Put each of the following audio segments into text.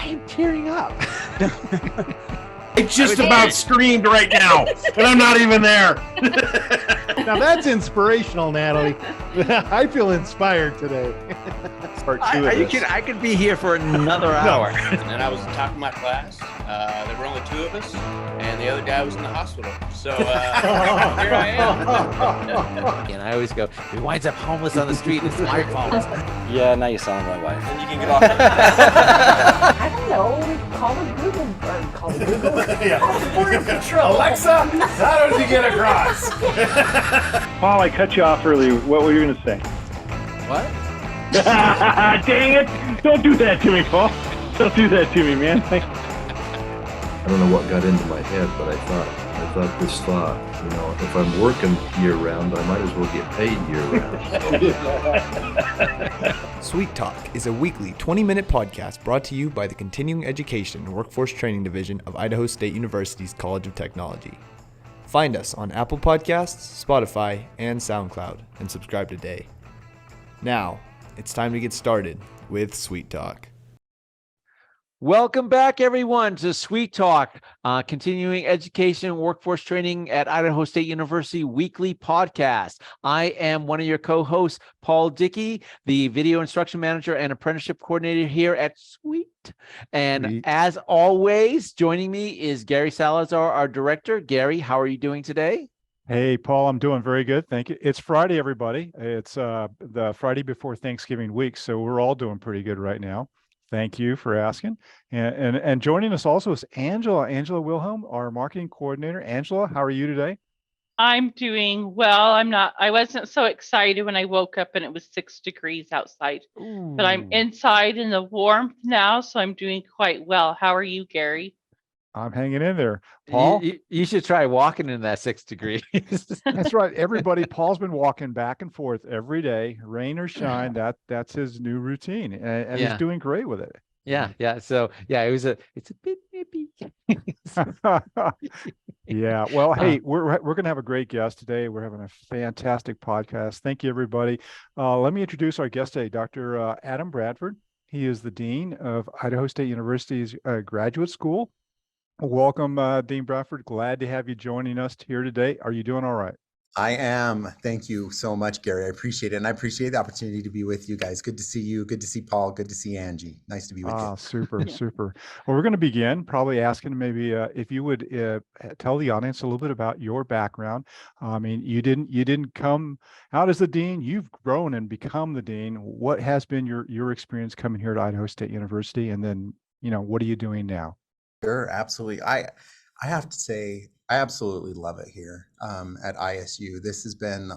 I am tearing up. I just about screamed right now, and I'm not even there. Now that's inspirational, Natalie. I feel inspired today. Part two of this. I could be here for another hour. And then I was top of my class. There were only 2 of us, and the other guy was in the hospital. So here I am. And I always go, he winds up homeless on the street. It's my fault. Yeah, now you sound like my wife. And you can get off. I don't know. Call it Google. Or call it Google. Yeah. Control. Alexa, how does he get across? Paul, I cut you off earlier. What were you going to say? What? Dang it! Don't do that to me, Paul. Don't do that to me, man. I don't know what got into my head, but I thought this thought, if I'm working year round, I might as well get paid year round. Sweet Talk is a weekly 20-minute podcast brought to you by the Continuing Education and Workforce Training Division of Idaho State University's College of Technology. Find us on Apple Podcasts, Spotify, and SoundCloud, and subscribe today. Now, it's time to get started with Sweet Talk. Welcome back, everyone, to Sweet Talk, Continuing Education and Workforce Training at Idaho State University weekly podcast. I am one of your co-hosts, Paul Dickey, the Video Instruction Manager and Apprenticeship Coordinator here at Sweet. And as always, joining me is Gary Salazar, our Director. Gary, how are you doing today? Hey, Paul, I'm doing very good. Thank you. It's Friday, everybody. It's the Friday before Thanksgiving week, so we're all doing pretty good right now. Thank you for asking. And joining us also is Angela Wilhelm, our marketing coordinator. Angela, how are you today? I'm doing well. I wasn't so excited when I woke up and it was 6 degrees outside, but I'm inside in the warmth now, so I'm doing quite well. How are you, Gary? I'm hanging in there. Paul? You should try walking in that 6 degrees. That's right. Everybody, Paul's been walking back and forth every day, rain or shine. That's his new routine, and he's doing great with it. Yeah. So it's a bit nippy. Yeah. Well, hey, we're going to have a great guest today. We're having a fantastic podcast. Thank you, everybody. Let me introduce our guest today, Dr. Adam Bradford. He is the Dean of Idaho State University's Graduate School. Welcome, Dean Bradford. Glad to have you joining us here today. Are you doing all right? I am. Thank you so much, Gary. I appreciate it. And I appreciate the opportunity to be with you guys. Good to see you. Good to see Paul. Good to see Angie. Nice to be with you. Super. Well, we're going to begin probably asking maybe if you would tell the audience a little bit about your background. I mean, you didn't come out as the dean. You've grown and become the dean. What has been your experience coming here to Idaho State University? And then, what are you doing now? Sure, absolutely. I have to say, I absolutely love it here at ISU. This has been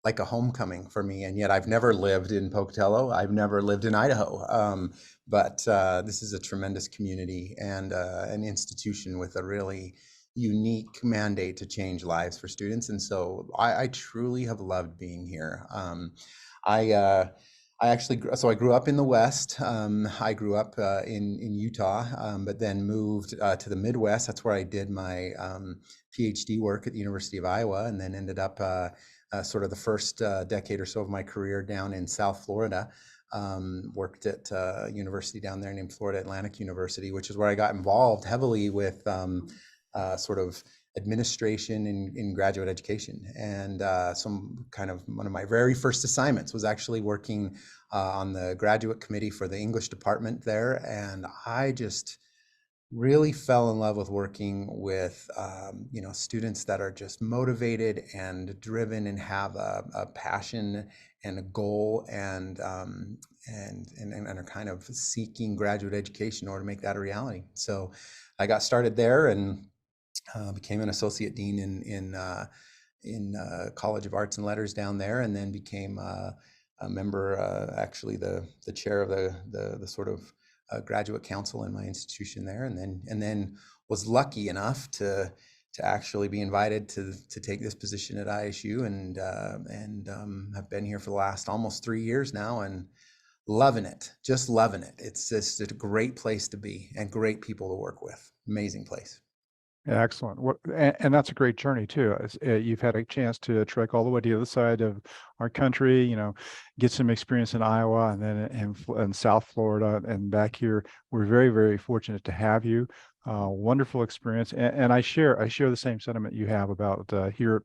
like a homecoming for me, and yet I've never lived in Pocatello. I've never lived in Idaho, but this is a tremendous community and an institution with a really unique mandate to change lives for students. And so I truly have loved being here. I grew up in the West. I grew up in Utah, but then moved to the Midwest. That's where I did my PhD work at the University of Iowa, and then ended up sort of the first decade or so of my career down in South Florida. Worked at a university down there named Florida Atlantic University, which is where I got involved heavily with sort of administration in graduate education. And one of my very first assignments was actually working on the graduate committee for the English department there. And I just really fell in love with working with students that are just motivated and driven and have a passion and a goal and are kind of seeking graduate education in order to make that a reality. So I got started there and became an associate dean in College of Arts and Letters down there, and then became a member, actually the chair of the sort of graduate council in my institution there, and then was lucky enough to actually be invited to take this position at ISU, and have been here for the last almost 3 years now, and loving it, just loving it. It's just a great place to be and great people to work with. Amazing place. Excellent. And that's a great journey too. You've had a chance to trek all the way to the other side of our country, get some experience in Iowa and then in South Florida and back here. We're very, very fortunate to have you. Wonderful experience. And I share the same sentiment you have about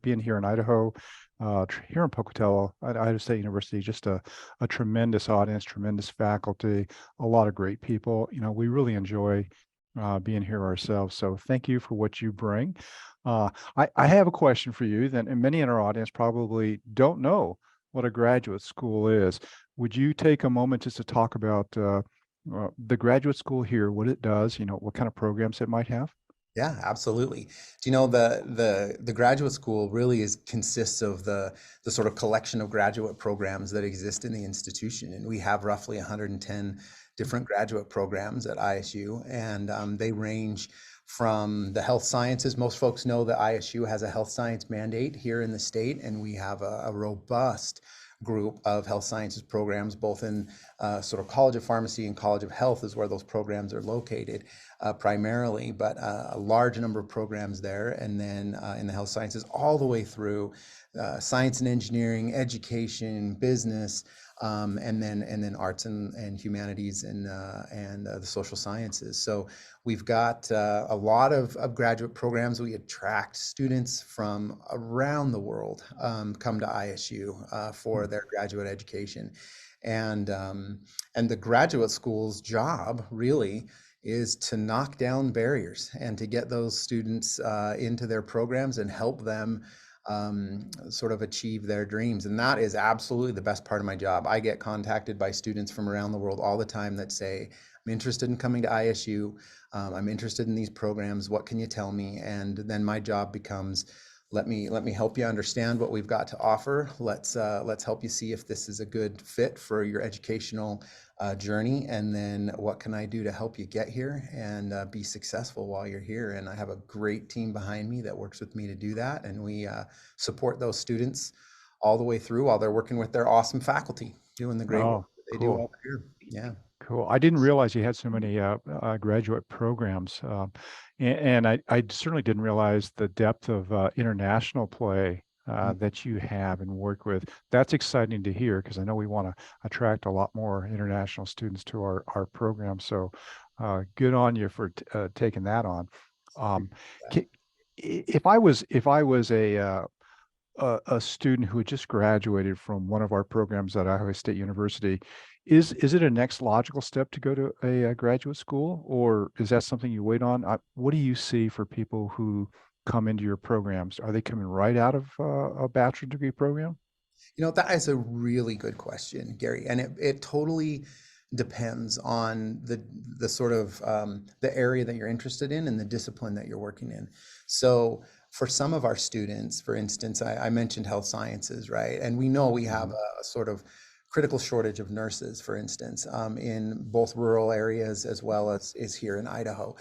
being here in Idaho, here in Pocatello at Idaho State University, just a tremendous audience, tremendous faculty, a lot of great people. We really enjoy being here ourselves. So thank you for what you bring. I have a question for you then, and many in our audience probably don't know what a graduate school is. Would you take a moment just to talk about the graduate school here, what it does, what kind of programs it might have? Yeah, absolutely. Do you know the graduate school really consists of the sort of collection of graduate programs that exist in the institution, and we have roughly 110 different graduate programs at ISU, and they range from the health sciences. Most folks know that ISU has a health science mandate here in the state, and we have a robust group of health sciences programs, both in sort of College of Pharmacy and College of Health is where those programs are located primarily, but a large number of programs there. And then in the health sciences, all the way through science and engineering, education, business, and then arts and humanities and the social sciences. So we've got a lot of graduate programs. We attract students from around the world come to ISU for their graduate education. And the graduate school's job really is to knock down barriers and to get those students into their programs and help them sort of achieve their dreams. And that is absolutely the best part of my job. I get contacted by students from around the world all the time that say, I'm interested in coming to ISU. I'm interested in these programs. What can you tell me? And then my job becomes, let me help you understand what we've got to offer. Let's help you see if this is a good fit for your educational journey. And then what can I do to help you get here and be successful while you're here? And I have a great team behind me that works with me to do that. And we support those students all the way through while they're working with their awesome faculty, doing the great work that they do all here. Yeah. Cool. I didn't realize you had so many graduate programs. And I certainly didn't realize the depth of international play that you have and work with. That's exciting to hear because I know we want to attract a lot more international students to our program. So good on you for taking that on. If I was a student who had just graduated from one of our programs at Iowa State University, is it a next logical step to go to a graduate school, or is that something you wait on? What do you see for people who come into your programs? Are they coming right out of a bachelor's degree program? That is a really good question, Gary, and it totally depends on the sort of the area that you're interested in and the discipline that you're working in. So for some of our students, for instance, I mentioned health sciences, right? And we know we have a sort of critical shortage of nurses, for instance, in both rural areas as well as is here in Idaho.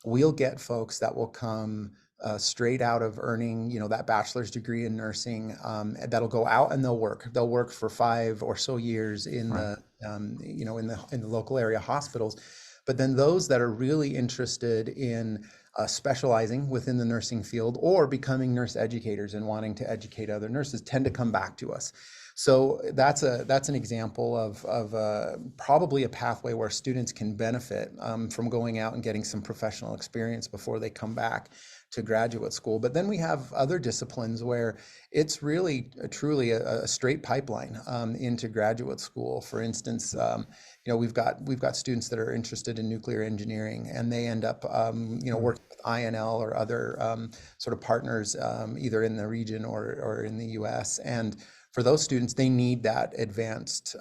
We'll get folks that will come straight out of earning, that bachelor's degree in nursing, that'll go out and they'll work for 5 or so years in the in the local area hospitals. But then those that are really interested in specializing within the nursing field or becoming nurse educators and wanting to educate other nurses tend to come back to us. So that's an example of probably a pathway where students can benefit from going out and getting some professional experience before they come back to graduate school. But then we have other disciplines where it's really truly a straight pipeline into graduate school. For instance, we've got students that are interested in nuclear engineering, and they end up working with INL or other sort of partners either in the region or in the US. And for those students, they need that advanced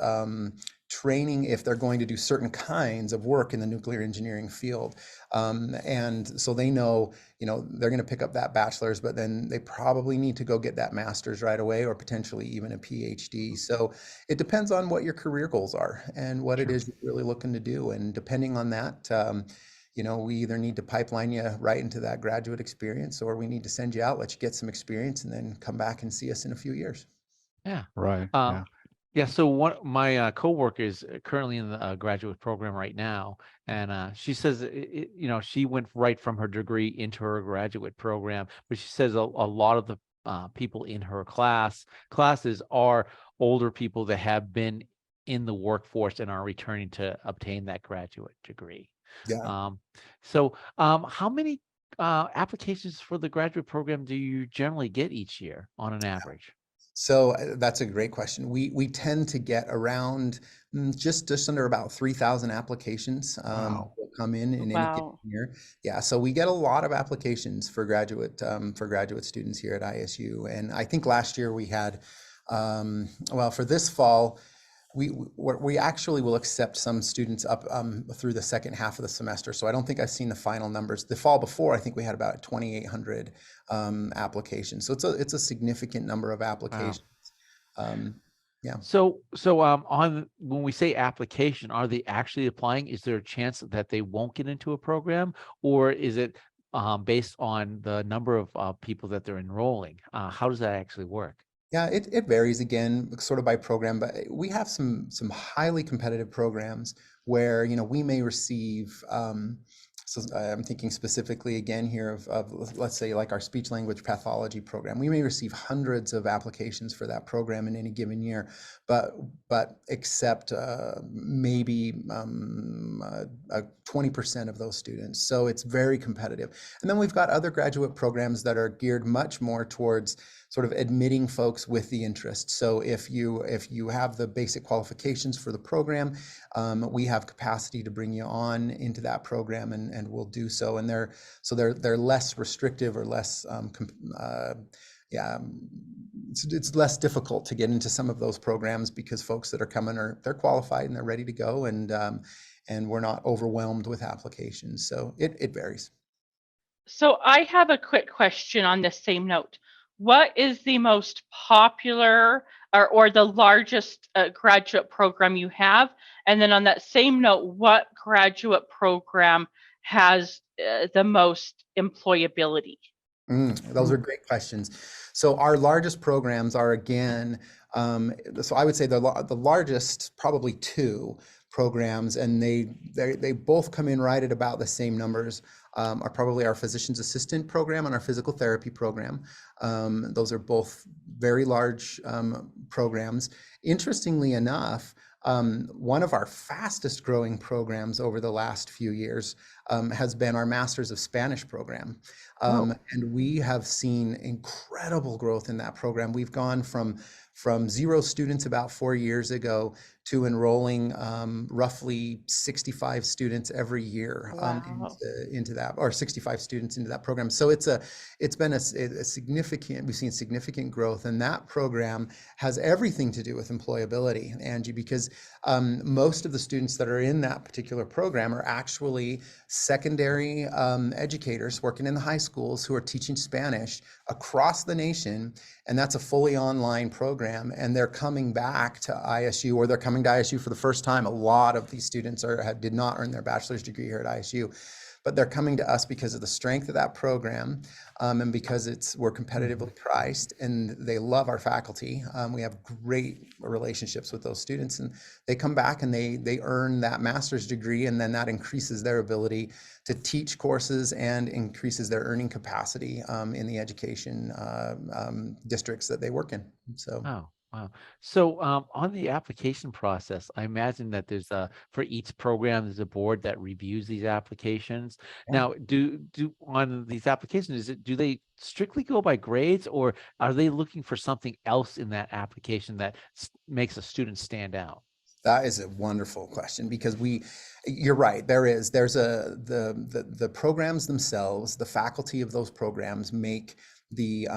training if they're going to do certain kinds of work in the nuclear engineering field. And so they know, they're going to pick up that bachelor's, but then they probably need to go get that master's right away or potentially even a PhD. So it depends on what your career goals are and what it is you're really looking to do. And depending on that, we either need to pipeline you right into that graduate experience, or we need to send you out, let you get some experience, and then come back and see us in a few years. Yeah. Right. Yeah, so one my coworker is currently in the graduate program right now, and she says she went right from her degree into her graduate program, but she says a lot of the people in her classes are older people that have been in the workforce and are returning to obtain that graduate degree. Yeah. How many applications for the graduate program do you generally get each year on an average? So that's a great question. We tend to get around just under about 3,000 applications Wow. will come in any given Wow. year. Yeah, so we get a lot of applications for graduate students here at ISU, and I think last year we had, well, for this fall. We actually will accept some students up through the second half of the semester. So I don't think I've seen the final numbers. The fall before, I think we had about 2,800 applications. So it's a significant number of applications. Wow. Yeah. So on when we say application, are they actually applying? Is there a chance that they won't get into a program, or is it based on the number of people that they're enrolling? How does that actually work? Yeah, it varies again, sort of by program, but we have some highly competitive programs where we may receive. So I'm thinking specifically again here of let's say like our speech language pathology program. We may receive hundreds of applications for that program in any given year, but accept maybe 20% of those students. So it's very competitive. And then we've got other graduate programs that are geared much more towards sort of admitting folks with the interest. So if you have the basic qualifications for the program, we have capacity to bring you on into that program, and we'll do so. And they're less restrictive or less it's less difficult to get into some of those programs because folks that are coming they're qualified and they're ready to go, and we're not overwhelmed with applications. So it varies. So I have a quick question on this same note. What is the most popular or the largest graduate program you have? And then on that same note, what graduate program has the most employability? Those are great questions. So our largest programs are again, so I would say the largest, probably two programs, and they both come in right at about the same numbers, are probably our physician's assistant program and our physical therapy program. Those are both very large programs. Interestingly enough, one of our fastest growing programs over the last few years has been our Masters of Spanish program. And we have seen incredible growth in that program. We've gone from 0 students about 4 years ago to enrolling roughly 65 students every year into that, or 65 students into that program. So it's been a significant, we've seen significant growth, and that program has everything to do with employability, Angie, because most of the students that are in that particular program are actually secondary educators working in the high schools who are teaching Spanish across the nation, and that's a fully online program, and they're coming back to ISU, or they're coming to ISU for the first time. A lot of these students did not earn their bachelor's degree here at ISU, but they're coming to us because of the strength of that program, and because we're competitively priced, and they love our faculty. We have great relationships with those students, and they come back and they earn that master's degree, and then that increases their ability to teach courses and increases their earning capacity in the education districts that they work in. So. Oh, wow. So on the application process, I imagine that there's for each program, there's a board that reviews these applications. Yeah. Now, do on these applications, do they strictly go by grades, or are they looking for something else in that application that makes a student stand out? That is a wonderful question, because you're right. There's the programs themselves, the faculty of those programs make the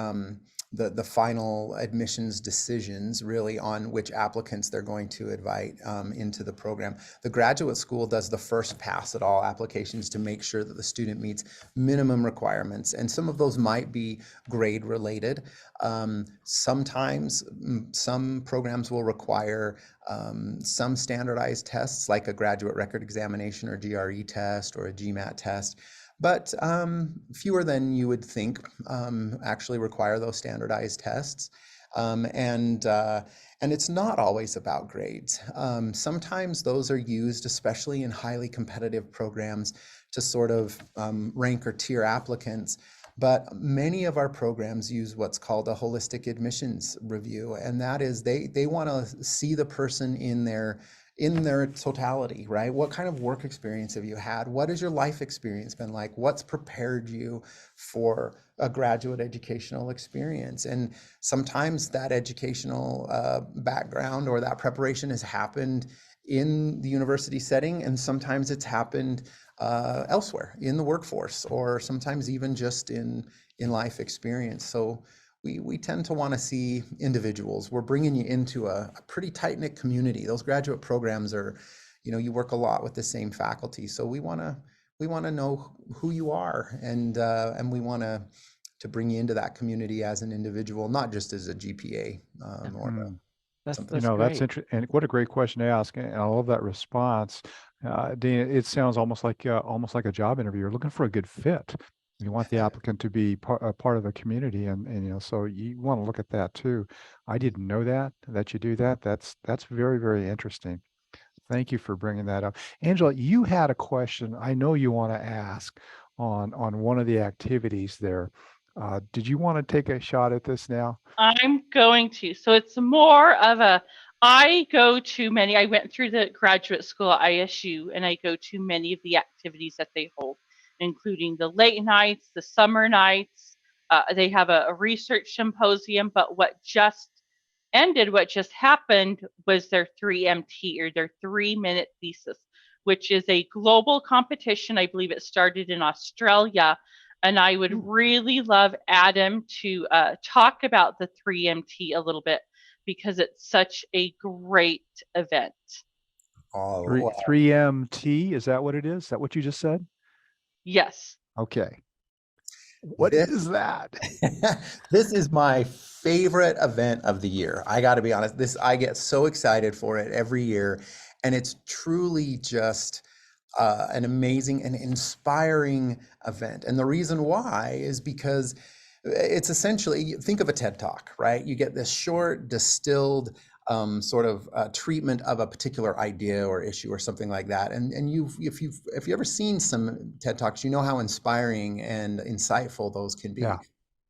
final admissions decisions really on which applicants they're going to invite into the program. The graduate school does the first pass at all applications to make sure that the student meets minimum requirements, and some of those might be grade related. Sometimes some programs will require some standardized tests, like a graduate record examination or GRE test or a GMAT test. But fewer than you would think actually require those standardized tests. And it's not always about grades. Sometimes those are used, especially in highly competitive programs, to sort of rank or tier applicants. But many of our programs use what's called a holistic admissions review, and that is they want to see the person in their totality, right? What kind of work experience have you had? What has your life experience been like? What's prepared you for a graduate educational experience? And sometimes that educational background or that preparation has happened in the university setting, and sometimes it's happened elsewhere in the workforce, or sometimes even just in life experience. So we tend to want to see individuals. We're bringing you into a pretty tight-knit community. Those graduate programs are, you work a lot with the same faculty. So we want to know who you are, and we want to bring you into that community as an individual, not just as a GPA or that's interesting. And what a great question to ask. And I love that response. Dean, it sounds almost like a job interview. You're looking for a good fit. You want the applicant to be a part of the community, and so you want to look at that too. I didn't know that you do that. That's very, very interesting. Thank you for bringing that up. Angela, you had a question I know you want to ask on one of the activities there. Did you want to take a shot at this now? I'm going to. So it's more of I went through the graduate school at ISU, and I go to many of the activities that they hold, including the late nights, the summer nights. They have a research symposium, but what just happened was their 3MT, or their 3-minute thesis, which is a global competition. I believe it started in Australia. And I would really love Adam to talk about the 3MT a little bit, because it's such a great event. 3MT, is that what it is? Is that what you just said? Yes. Okay. What is that? This is my favorite event of the year. I got to be honest. I get so excited for it every year, and it's truly just an amazing and inspiring event. And the reason why is because it's essentially, think of a TED Talk, right? You get this short, distilled sort of treatment of a particular idea or issue or something like that. And if you've ever seen some TED Talks, you know how inspiring and insightful those can be. Yeah.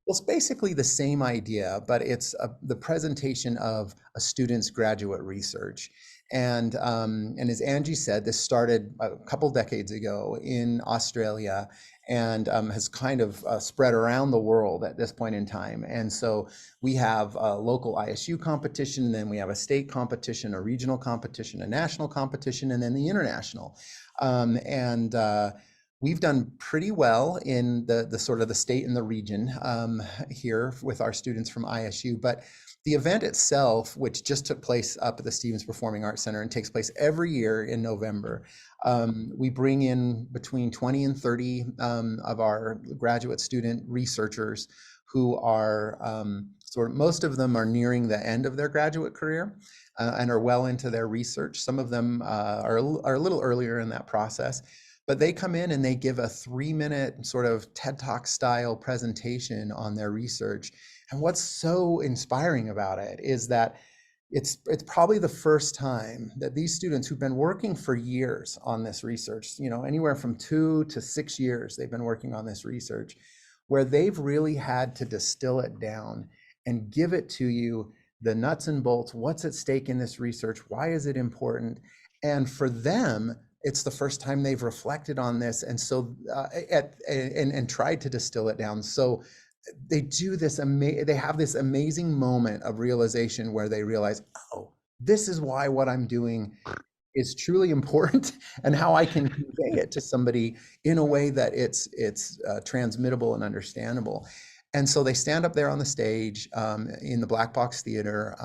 Well, it's basically the same idea, but it's the presentation of a student's graduate research. And as Angie said, this started a couple decades ago in Australia, and has kind of spread around the world at this point in time. And so we have a local ISU competition, then we have a state competition, a regional competition, a national competition, and then the international. We've done pretty well in the sort of the state and the region here with our students from ISU, but the event itself, which just took place up at the Stevens Performing Arts Center and takes place every year in November, we bring in between 20 and 30 of our graduate student researchers who are most of them are nearing the end of their graduate career and are well into their research. Some of them are a little earlier in that process. But they come in and they give a 3-minute sort of TED Talk style presentation on their research. And what's so inspiring about it is that it's probably the first time that these students who've been working for years on this research, anywhere from 2 to 6 years, they've been working on this research, where they've really had to distill it down and give it to you, the nuts and bolts, what's at stake in this research, why is it important? And for them, it's the first time they've reflected on this, and so and tried to distill it down. So they do this. They have this amazing moment of realization where they realize, oh, this is why what I'm doing is truly important, and how I can convey it to somebody in a way that it's transmittable and understandable. And so they stand up there on the stage in the Black Box Theater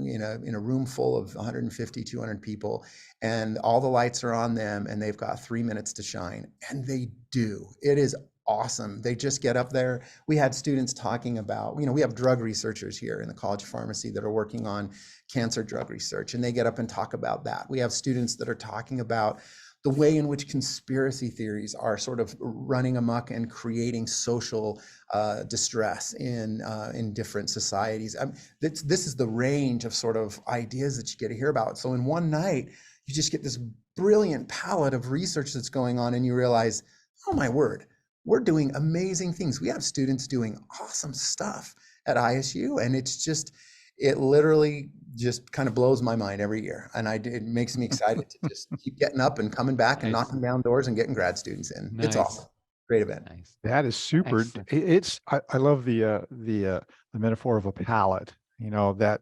in a room full of 150, 200 people, and all the lights are on them, and they've got 3 minutes to shine. And they do. It is awesome. They just get up there. We had students talking about, we have drug researchers here in the College of Pharmacy that are working on cancer drug research, and they get up and talk about that. We have students that are talking about the way in which conspiracy theories are sort of running amok and creating social distress in different societies. This is the range of sort of ideas that you get to hear about. So in one night, you just get this brilliant palette of research that's going on, and you realize, oh my word, we're doing amazing things. We have students doing awesome stuff at ISU, and it literally just kind of blows my mind every year. And it makes me excited to just keep getting up and coming back and knocking down doors and getting grad students in. It's awesome. Great event. Nice. That is super. Excellent. I love the metaphor of a palette, that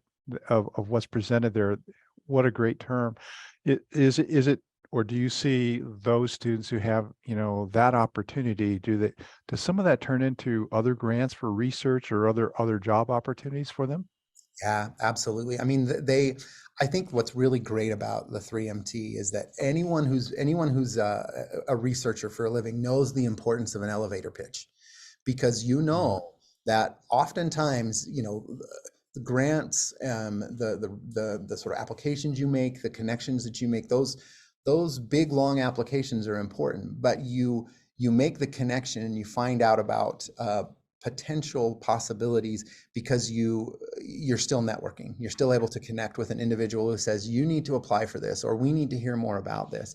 of what's presented there. What a great term. Is it, or do you see those students who have, that opportunity, does some of that turn into other grants for research or other job opportunities for them? Yeah, absolutely. I mean, I think what's really great about the 3MT is that anyone who's a researcher for a living knows the importance of an elevator pitch, because that oftentimes, the grants, the sort of applications you make, the connections that you make, those big long applications are important, but you make the connection and you find out about potential possibilities because you're still networking. You're still able to connect with an individual who says, you need to apply for this, or we need to hear more about this.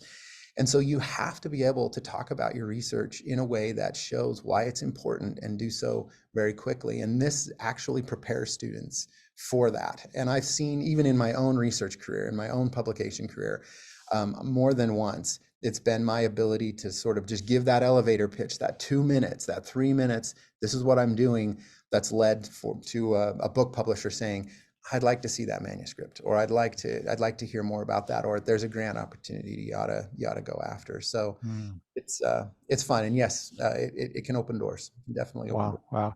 And so you have to be able to talk about your research in a way that shows why it's important, and do so very quickly. And this actually prepares students for that. And I've seen, even in my own research career, in my own publication career, more than once, it's been my ability to sort of just give that elevator pitch, that 2 minutes, that 3 minutes, this is what I'm doing, that's led to a book publisher saying, I'd like to see that manuscript, or I'd like to hear more about that, or there's a grant opportunity you ought to go after. So it's fun, and yes, it can open doors. Definitely open doors. Wow.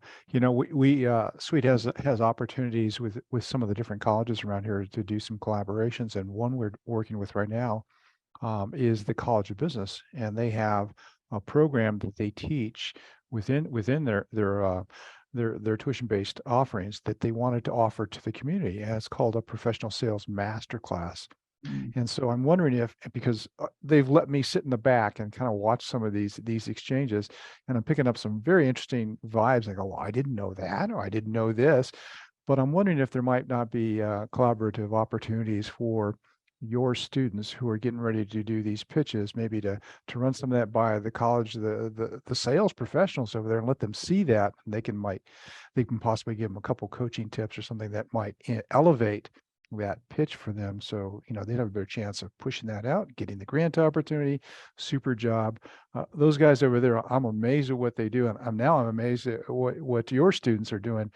We CEWT has opportunities with some of the different colleges around here to do some collaborations, and one we're working with right now is the College of Business, and they have a program that they teach within their tuition-based offerings that they wanted to offer to the community, and it's called a professional sales masterclass. And so I'm wondering because they've let me sit in the back and kind of watch some of these exchanges, and I'm picking up some very interesting vibes. I go, well, I didn't know that, or I didn't know this, but I'm wondering if there might not be collaborative opportunities for your students who are getting ready to do these pitches, maybe to run some of that by the college, the sales professionals over there, and let them see that, and they can possibly give them a couple coaching tips or something that might elevate that pitch for them. So, they'd have a better chance of pushing that out, getting the grant opportunity. Super job. Those guys over there, I'm amazed at what they do. And I'm amazed at what your students are doing.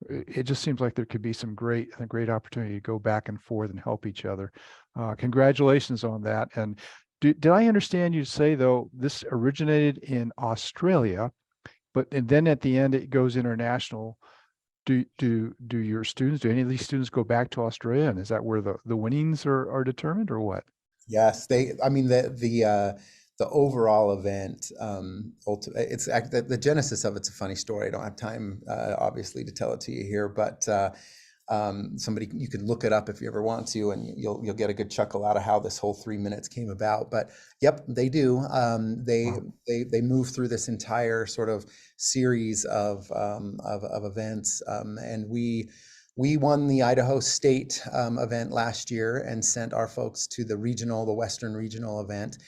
It just seems like there could be some great opportunity to go back and forth and help each other. Congratulations on that. And did I understand you say, though, this originated in Australia, and then at the end it goes international? Do your students, do any of these students go back to Australia, and is that where the winnings are determined, or what? Yes, the overall event, it's the genesis of it's a funny story. I don't have time, obviously, to tell it to you here, but you can look it up if you ever want to, and you'll get a good chuckle out of how this whole 3 minutes came about. But yep, they do. They move through this entire sort of series of events, and we won the Idaho State event last year and sent our folks to the Western Regional event,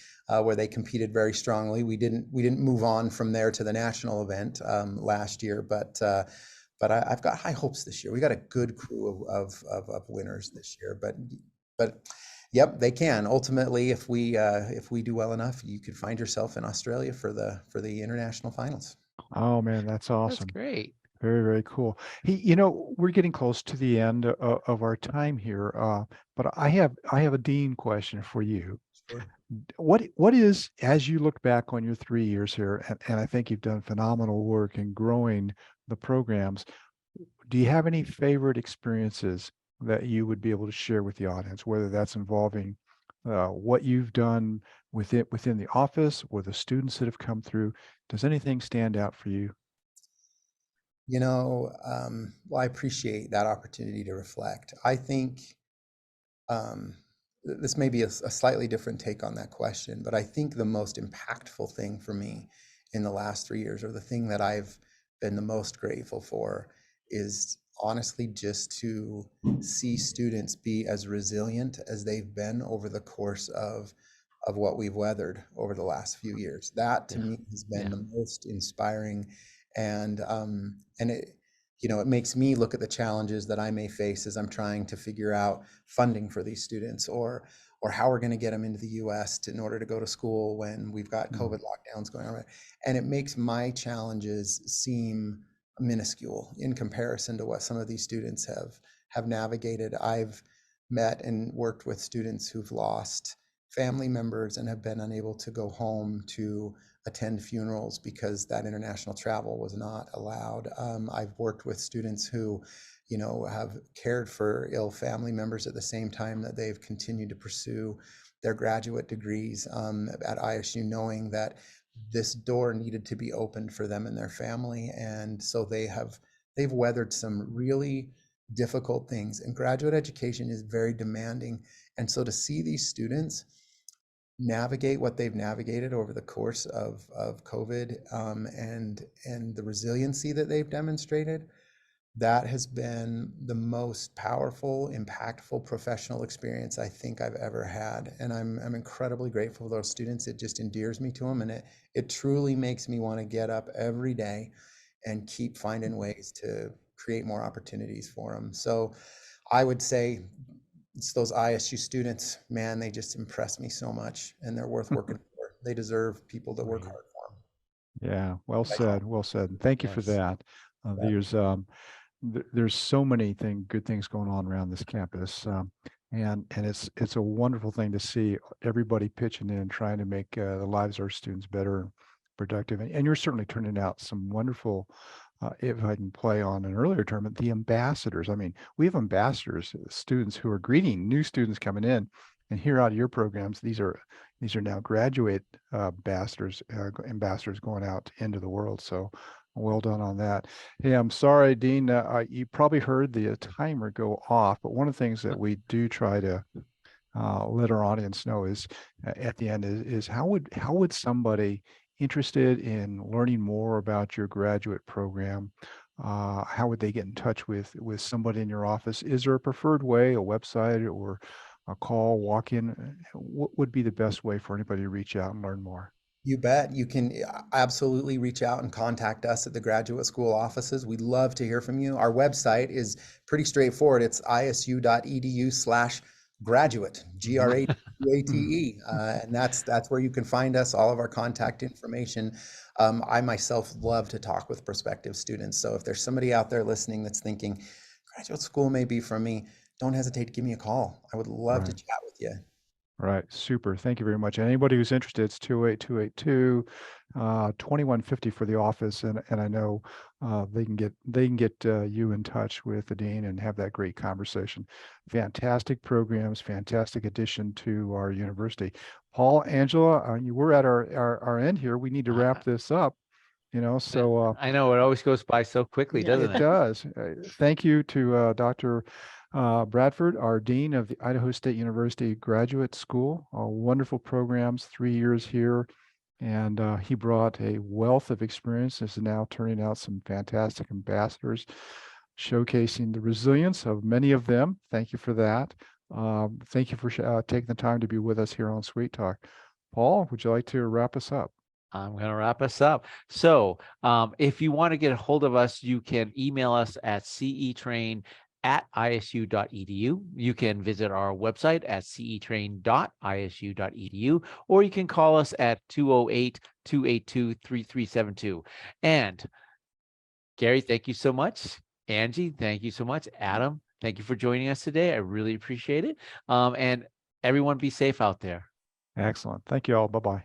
where they competed very strongly. We didn't move on from there to the national event last year, but I've got high hopes this year. We got a good crew of winners this year, but yep, they can ultimately, if we do well enough, you could find yourself in Australia for the international finals. Oh man, that's awesome. That's great. Very, very cool. Hey, we're getting close to the end of our time here, but I have a dean question for you. Sure. What is, as you look back on your 3 years here, and I think you've done phenomenal work in growing the programs, do you have any favorite experiences that you would be able to share with the audience, whether that's involving what you've done within the office or the students that have come through? Does anything stand out for you? Well, I appreciate that opportunity to reflect. I think this may be a slightly different take on that question, but I think the most impactful thing for me in the last 3 years, or the thing that I've been the most grateful for, is honestly just to see students be as resilient as they've been over the course of what we've weathered over the last few years. That to me has been the most inspiring, and it, you know, it makes me look at the challenges that I may face as I'm trying to figure out funding for these students, or how we're going to get them into the U.S. in order to go to school when we've got COVID lockdowns going on. And it makes my challenges seem minuscule in comparison to what some of these students have navigated. I've met and worked with students who've lost family members and have been unable to go home to attend funerals because that international travel was not allowed. I've worked with students who, you know, have cared for ill family members at the same time that they've continued to pursue their graduate degrees at ISU, knowing that this door needed to be opened for them and their family. And so they've weathered some really difficult things, and graduate education is very demanding. And so to see these students navigate what they've navigated over the course of COVID, and the resiliency that they've demonstrated, that has been the most powerful, impactful professional experience I think I've ever had. And I'm incredibly grateful for those students. It just endears me to them, and it truly makes me want to get up every day and keep finding ways to create more opportunities for them. So I would say it's those ISU students, man, they just impress me so much, and they're worth working for. They deserve people to work hard for them. Yeah, well said, well said. Thank you for that. There's so many good things going on around this campus, and it's a wonderful thing to see everybody pitching in, trying to make the lives of our students better and productive. And you're certainly turning out some wonderful, if I can play on an earlier tournament, the ambassadors. I mean, we have ambassadors, students who are greeting new students coming in, and here out of your programs, these are now graduate ambassadors going out into the world. So well done on that. Hey, I'm sorry, Dean, you probably heard the timer go off, but one of the things that we do try to let our audience know is at the end is how would somebody interested in learning more about your graduate program, how would they get in touch with somebody in your office? Is there a preferred way, a website or a call, walk-in? What would be the best way for anybody to reach out and learn more? You bet. You can absolutely reach out and contact us at the graduate school offices. We'd love to hear from you. Our website is pretty straightforward. It's isu.edu/graduate, GRADUATE. And that's where you can find us, all of our contact information. I myself love to talk with prospective students. So if there's somebody out there listening that's thinking, graduate school may be for me, don't hesitate to give me a call. I would love to chat with you. Right. Super. Thank you very much. Anybody who's interested, it's 28282-2150 for the office. And I know they can get you in touch with the dean and have that great conversation. Fantastic programs, fantastic addition to our university. Paul, Angela, we're at our end here. We need to wrap this up. So I know it always goes by so quickly, doesn't it? It does. Thank you to Dr. Bradford, our dean of the Idaho State University Graduate School. Wonderful programs, 3 years here, and he brought a wealth of experience. Is now turning out some fantastic ambassadors, showcasing the resilience of many of them. Thank you for that. Thank you for taking the time to be with us here on Sweet Talk. Paul, would you like to wrap us up? I'm going to wrap us up. So if you want to get a hold of us, you can email us at cetrain@isu.edu. You can visit our website at cetrain.isu.edu, or you can call us at 208-282-3372. And Gary, thank you so much. Angie, thank you so much. Adam, thank you for joining us today. I really appreciate it. And everyone be safe out there. Excellent. Thank you all. Bye-bye.